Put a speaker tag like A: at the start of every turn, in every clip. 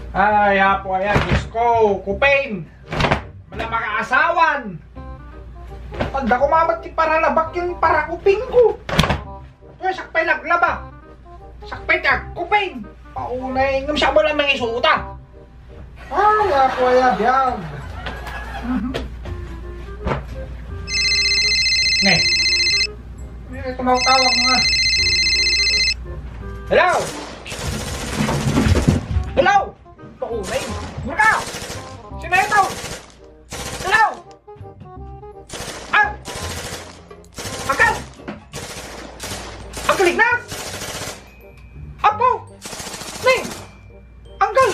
A: Ay, apo, ayan, Diyos ko, kupain. Wala makaasawan. Tanda ko mamati para labak yung para kuping ko. Kaya sakpay naglaba. Sakpay tag, kupain. Paunay, ngam siya mo lang mga isuta. Ay, apo, ayan, yan. Ne. May tumawag mga. Hello? Hello? Paunay. Mura! Sino ito? Hello? Ah! Angkal! Angkal Ignas! Apo! Ning! Angkal!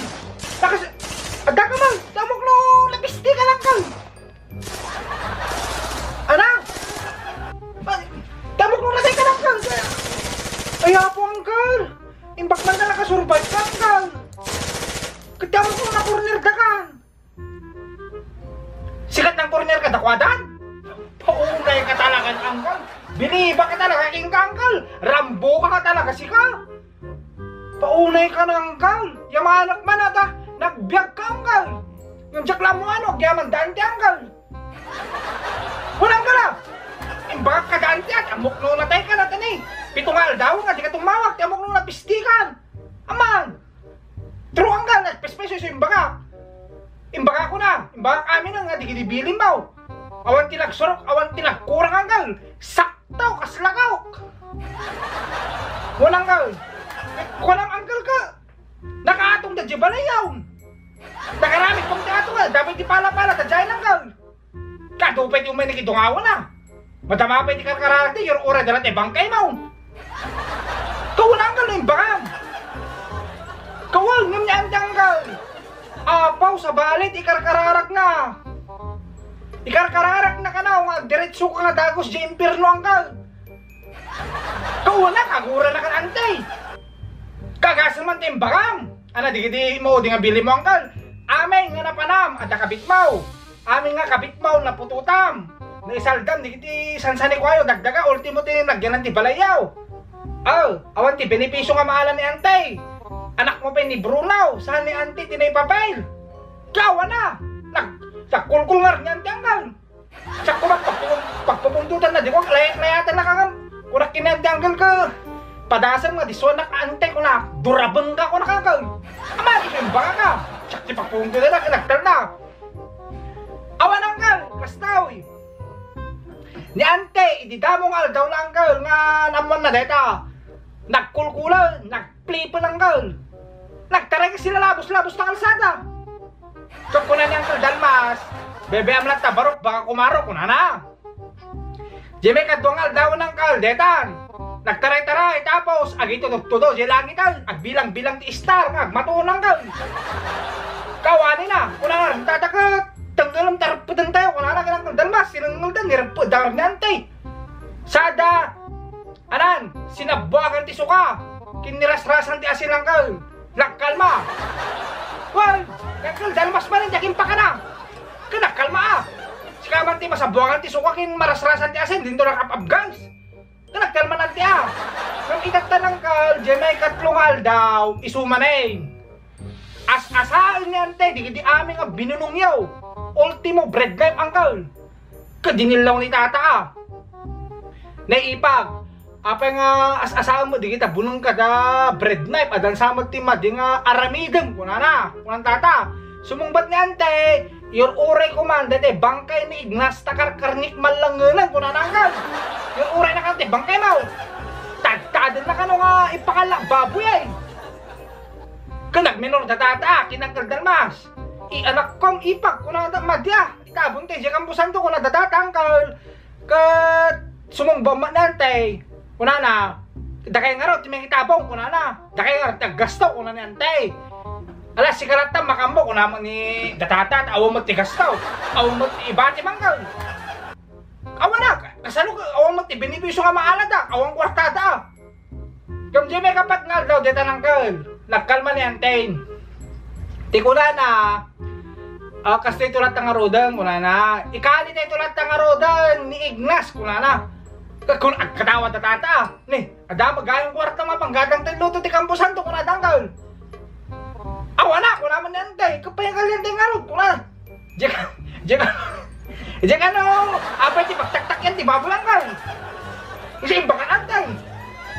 A: Ada ka man! Damok no! Lapisti ka lang, Angkal! Anak! Damok no! Nasay ka lang, Angkal! Ay, apo, Angkal! Imbak man na nakasurvive ka, Angkal! Kadamok mo na corner ka ka! Sikat ng corner ka, dakwadan? Paunay ka talaga, Angkal! Biniba ka talaga, king ka, Angkal! Rambo ka talaga, sika! Paunay ka na, Angkal! Yung mga anak man ata, nagbiyak ka, Angkal! Yung jakla mo ano, gyaman dante, Angkal! Walang ka na! Imbak ka dante at amok nung natay ka natin eh! Pitungal daw nga, di ka tumawag, amok nung napistikan! Aman! True, Angkal, nagpespeso yung imbaka! Imbaka ko na! Imbaka kami na nga, di kinibilin mo! Awan tilag surok, awan tilag kurang, Angkal! Saktaw, kaslagaw! Walang, Angkal! Walang, Angkal ka! Nakaatong da jibalayaw! Nakaramit kong teatro nga, dapat di pala-pala, tadyayin, Angkal! Kadupay yung may nakidungawa na! Madama pa di karkararte, yung ura dalat e bangkay mo! Kawal, Angkal, na imbakam! Kawal, ngam niya ang Angkal! Apaw sa balit, ikarkararak na! Ikarkararak na ka na, nga diretso ka nga dagos di impirno, Angkal! Kawal na, kagura na ka na, antay! Kagas naman timbakam! Ana, di mo, di nga bili mo, Angkal! Amay nga napanam, at nakabit mo! Amin nga kabit mo, napututam! Na isaldam, di sansani ko ayo, dagdaga, ultimo tinagyan ng tibalayaw! Oh, awan ti, benepisyo nga maalan ni antay! Anak mo pa ni Bruno, saan ni auntie tinay papel? Kawa na! Nagkulkul nga rin auntie, Angkal! Sak ko pagpupuntutan na, di ko layatan na kang kunak kinanti, Angkal ka! Padasan nga, diswa na ka-antay ko na, durabang ka ko na, Angkal! Ama, isin baka ka! Sak di pagpupuntutan na, kinagtal na! Awan, Angkal! Kastaw! Ni ante, ididamong aldaw na, Angkal, nga naman na deta! Nagkulkulan, nagplipan, Angkal! Nagtaray ka sila labos-labos na kalsada! So kunan ni Angkal Dalmas, bebe amlat tabarok, baka kumarok, kunana! Jeme kadungal daw ng Angkal, detan! Nagtaray-taray, tapos agito tudo, jelangitan, agbilang-bilang ti star, agmatunang, Angkal! Kawani na, kunana, tatakat! Tanggalam taraputan tayo, kunana ka ng Dalmas, sinanguldan, nirapudan nantay! Sada! Anan, sinabuakan ti suka, kiniras-rasan ti asin, Angkal! Nagkalma! Well, Angkal, Dalmas man, jakin pa ka na! Nagkalma ah! Sikaman ti masabuakan ti suka, kin maras-rasan ti asin, dito nakapabgans! Nagkalma nanti ah! Nang itagtan, Angkal, jemay katlungal daw, isumanay! As-asaan ni ante, di aming nga binunungyaw! Ultimo bread knife, Angkal! Kadinilaw ni tata ah! Naipag! Apa nga as-asaan mo, di kita bunong ka da bread knife, adan samot ti di nga aramidem, kunana, kunang tata. Sumungbat ni ante, your uray kumanda, de bangkay ni Ignas takarkarnik malanganan, kunana, Angkal. Your uray na kante, bangkay mo. Tagtadan na ka nga ipakala, baboy ay. Kanag minor da tata, kinangkal Dalmas. Anak kong ipag, kunana madya. Ikabuntay siya kambusan to, kunana da tata, Angkal. Kat sumungbamat na ante. Kunana, dakay nga raw, timeng itabong, kunana. Dakay nga raw, tagastaw, kunana antay. Alas, si karata makambo, kunama ni datata, at awang magtigastaw. Awang mag-ibati, Angkal. Awan na, kasano ka, awang mag-ibinibisyo nga maalad ah, awang kwartada ah. Yung jime kapat nga daw, deta ng Angkal. Nagkalma ni antay. Ti kunana, kasi ito lahat ng arodan, kunana. Ikali na ito lahat ng arodan ni Ignas, kunana. Kung katawa ta tata, ni, ada magayong kwarta nga panggadang luto ti kampusan to, kunana, Angkal. Awa na, kung naman ni antay, kapayagal yan din nga ron, kuna. Diyan ano, apay ti pagtaktak yan, ti babulang ka. Kasi iba ka antay.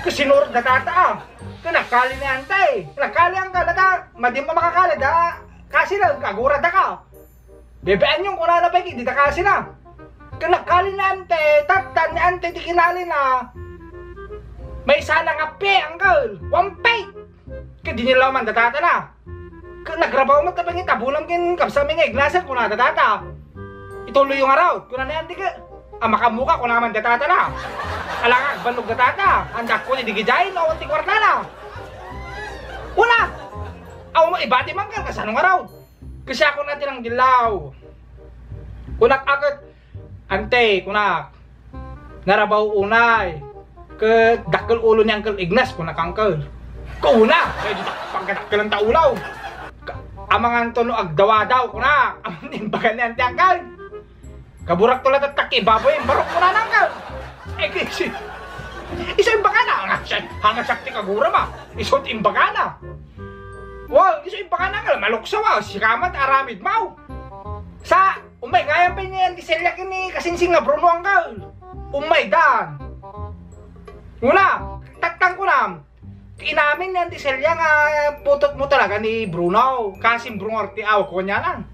A: Kasi sinurot na tata, nakali ni antay. Nakali ang kalata, madim pa makakala, da, kasi lang, kagura da ka. Bebean yung kuna na pagi, di da kasi na. Nakali ni antay, tatan ni antay, di kinali na. May salang api, angkal, wampay. Kaya di nila man datata na. Nagrabaw mo tapang itabulang kin kapsa mga ignasan kung na datata. Ituloy yung araw. Kung na yan, di ka. Makamuka kung naman datata na. Alangag, bandog datata. Andak ko ni digijayin o unting kwarta na. Wala. Aw mo, ibati man ka kasanong araw. Kasi ako natin ang dilaw. Kunak akit. Ante, kunak. Narabaw unay. Ke dakkel ulo ni Uncle Ignas kunak angkel. Kauna, kaya dito pagkatakkel ang taulaw. Amangan to no agdawa daw kunak. Amang nimbagan ni ante angkel. Kaburak tulat at taki, baboy, barok ko na nanggal. Eh kasi, isa imbaga na, hanga sakti kagura ma, isot imbaga na. Wow, isa imbaga na nga, maluksaw sikamat aramid mau. Sa, umay, ngayon pa niya yung diselyak ni kasinsing na Bruno anggal. Umay, dan. Una, taktang ko na, inamin niya yung diselyak nga putot mo talaga ni Bruno, Kasim Bruno Artiaw, ko niya lang.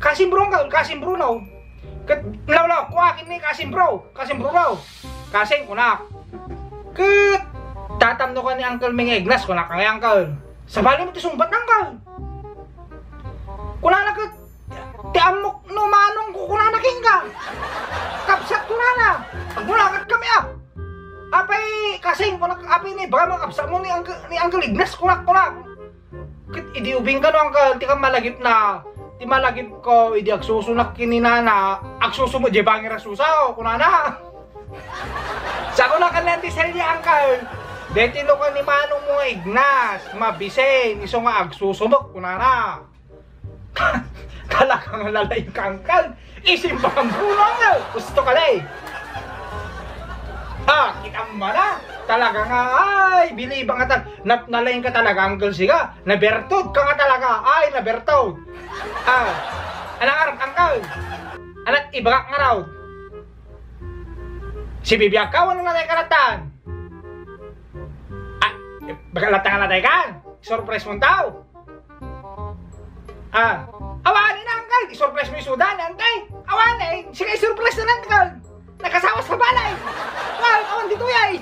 A: Kasim Bruno anggal, Kasim Bruno. Law, kuhakin ni Kasim Bruno, Kasing kunak. Tatamno ka ni Uncle Ming Ignas kunak ang Uncle. Sabali mo ti sumbat Uncle. Kuna na ka ti amok no manong ko kuna na kingga. Kapsat kuna na. Pagmulakat kami Apay kasing kunak apay ni baka makapsat mo ni Uncle Ignas kunak. Idi ubing ka no Uncle, ti ka malagip na. Ti malagip ko, idi agsusunak kininana, agsusumo di bangir asusaw, kunana. Sa ko na kanenti selya Uncle, deti no ka ni manong mo Ignas, mabisen, iso nga agsusumok, kunana. Kalakang lalay ka Uncle, isim pa kang Bruno Uncle, gusto ka lay. Kitang mana, talaga nga, ay, biliba nga nalayin ka talaga Uncle siga, nabertod ka nga talaga, ay, nabertod. Anang arap Uncle, anak ibagak nga raw. Si bibiyag ka, ano natay karatan? Baka latang natay ka, surprise mong tao. Awanin na Uncle, isurprise mo yung sudan, Antay. Awanin, sige isurprise na Uncle. Nakasawa sa balay. Wow, awan dito yay.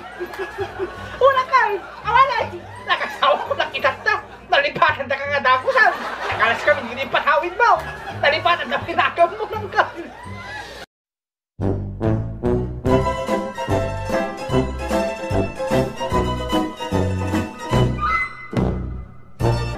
A: Una Uncle, awanay. Nakasawa ko nakitat na. Nalipatan na ka nga dakusan. Nakalas kami, hindi patawid mo. Nalipatan na pinakaw mo Uncle.